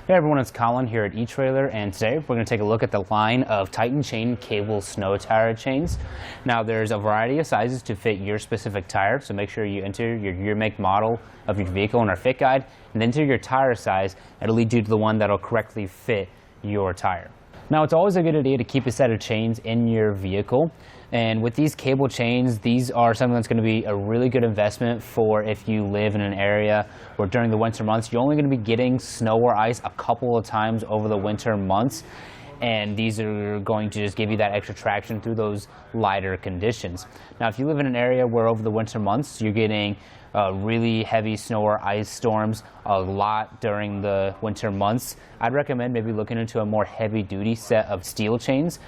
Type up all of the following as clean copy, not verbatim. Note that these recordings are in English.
Hey everyone, it's Colin here at Etrailer, and today we're going to take a look at the line of Titan chain cable snow tire chains. Now there's a variety of sizes to fit your specific tire, so make sure you enter your year, make, model of your vehicle in our fit guide, and enter your tire size. It'll lead you to the one that'll correctly fit your tire. Now it's always a good idea to keep a set of chains in your vehicle, and with these cable chains, these are something that's going to be a really good investment for if you live in an area where during the winter months you're only going to be getting snow or ice a couple of times over the winter months, and these are going to just give you that extra traction through those lighter conditions. Now if you live in an area where over the winter months you're getting really heavy snow or ice storms a lot during the winter months, I'd recommend maybe looking into a more heavy duty set of steel chains.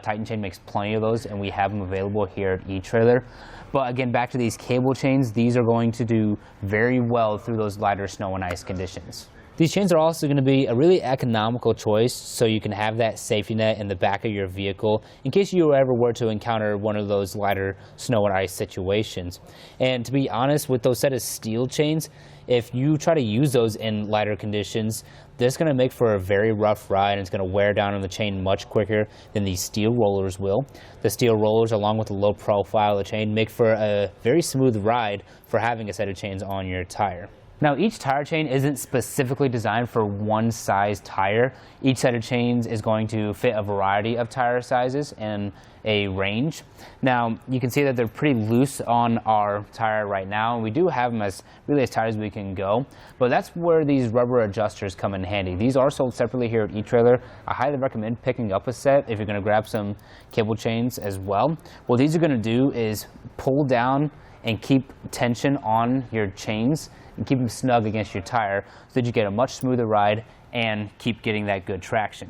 Titan chain makes plenty of those, and we have them available here at Etrailer. But again, back to these cable chains, these are going to do very well through those lighter snow and ice conditions. These chains are also going to be a really economical choice, so you can have that safety net in the back of your vehicle in case you ever were to encounter one of those lighter snow and ice situations. And to be honest, with those set of steel chains, if you try to use those in lighter conditions, this is going to make for a very rough ride, and it's going to wear down on the chain much quicker than these steel rollers will. The steel rollers, along with the low profile of the chain, make for a very smooth ride for having a set of chains on your tire. Now each tire chain isn't specifically designed for one size tire. Each set of chains is going to fit a variety of tire sizes and a range. Now you can see that they're pretty loose on our tire right now, and we do have them as really as tight as we can go, but that's where these rubber adjusters come in handy. These are sold separately here at Etrailer. I highly recommend picking up a set if you're going to grab some cable chains as well. What these are going to do is pull down and keep tension on your chains and keep them snug against your tire so that you get a much smoother ride and keep getting that good traction.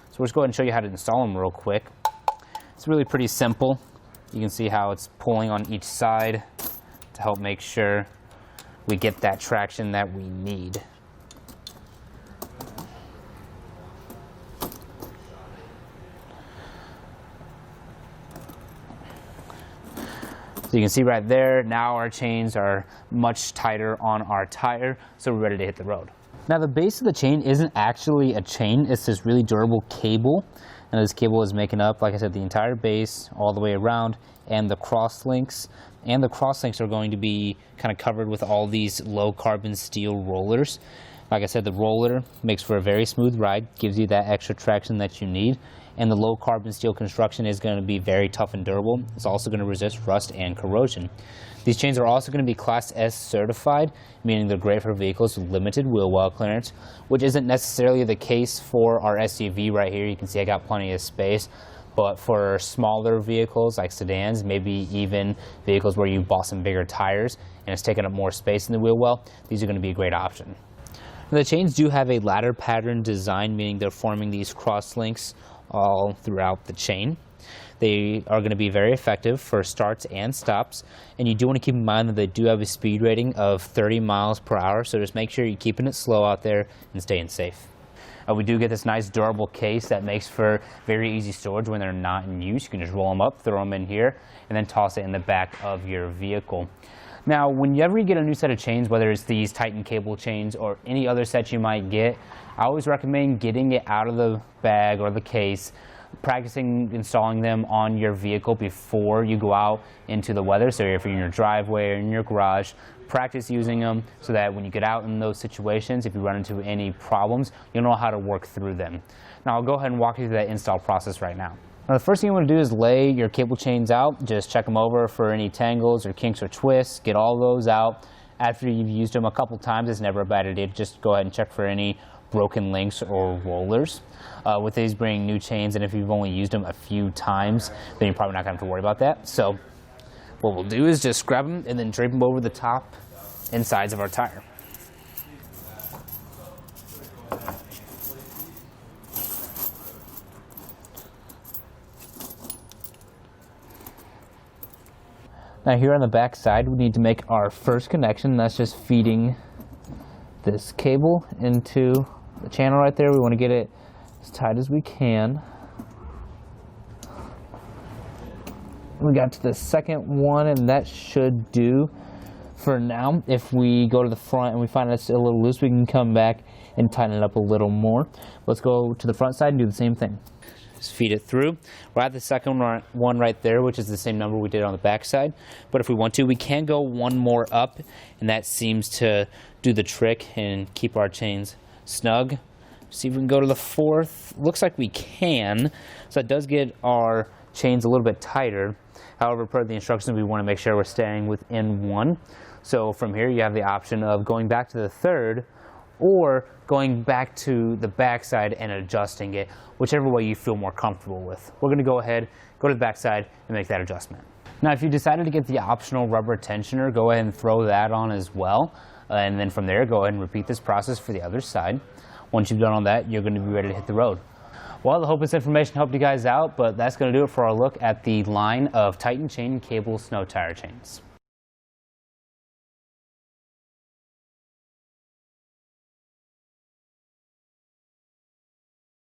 So we'll just go ahead and show you how to install them real quick. It's really pretty simple. You can see how it's pulling on each side to help make sure we get that traction that we need. So you can see right there, now our chains are much tighter on our tire, so we're ready to hit the road. Now the base of the chain isn't actually a chain, it's this really durable cable. And this cable is making up, like I said, the entire base all the way around, and the cross links. And the cross links are going to be kind of covered with all these low carbon steel rollers. Like I said, the roller makes for a very smooth ride, gives you that extra traction that you need. And the low carbon steel construction is going to be very tough and durable. It's also going to resist rust and corrosion. These chains are also going to be Class S certified, meaning they're great for vehicles with limited wheel well clearance, which isn't necessarily the case for our SUV right here. You can see I got plenty of space. But for smaller vehicles like sedans, maybe even vehicles where you bought some bigger tires and it's taking up more space in the wheel well, these are going to be a great option. Now, the chains do have a ladder pattern design, meaning they're forming these cross links all throughout the chain. They are going to be very effective for starts and stops, and you do want to keep in mind that they do have a speed rating of 30 miles per hour, so just make sure you're keeping it slow out there and staying safe. We do get this nice durable case that makes for very easy storage when they're not in use. You can just roll them up, throw them in here, and then toss it in the back of your vehicle. Now, whenever you get a new set of chains, whether it's these Titan cable chains or any other set you might get, I always recommend getting it out of the bag or the case, practicing installing them on your vehicle before you go out into the weather. So if you're in your driveway or in your garage, practice using them so that when you get out in those situations, if you run into any problems, you'll know how to work through them. Now, I'll go ahead and walk you through that install process right now. Now, the first thing you want to do is lay your cable chains out. Just check them over for any tangles or kinks or twists. Get all those out. After you've used them a couple times, it's never a bad idea to just go ahead and check for any broken links or rollers. With these being new chains, and if you've only used them a few times, then you're probably not going to have to worry about that. So what we'll do is just grab them and then drape them over the top and sides of our tire. Now here on the back side, we need to make our first connection. That's just feeding this cable into the channel right there. We want to get it as tight as we can. We got to the second one, and that should do for now. If we go to the front and we find it's a little loose, we can come back and tighten it up a little more. Let's go to the front side and do the same thing. Just feed it through. We're at the second one right there, which is the same number we did on the back side. But if we want to, we can go one more up, and that seems to do the trick and keep our chains snug. See if we can go to the fourth. Looks like we can. So that does get our chains a little bit tighter. However, per the instructions, we want to make sure we're staying within one. So from here, you have the option of going back to the third or going back to the back side and adjusting it, whichever way you feel more comfortable with. We're going to go ahead, go to the back side, and make that adjustment. Now, if you decided to get the optional rubber tensioner, go ahead and throw that on as well. And then from there, go ahead and repeat this process for the other side. Once you've done all that, you're going to be ready to hit the road. Well, I hope this information helped you guys out, but that's going to do it for our look at the line of Titan chain cable snow tire chains.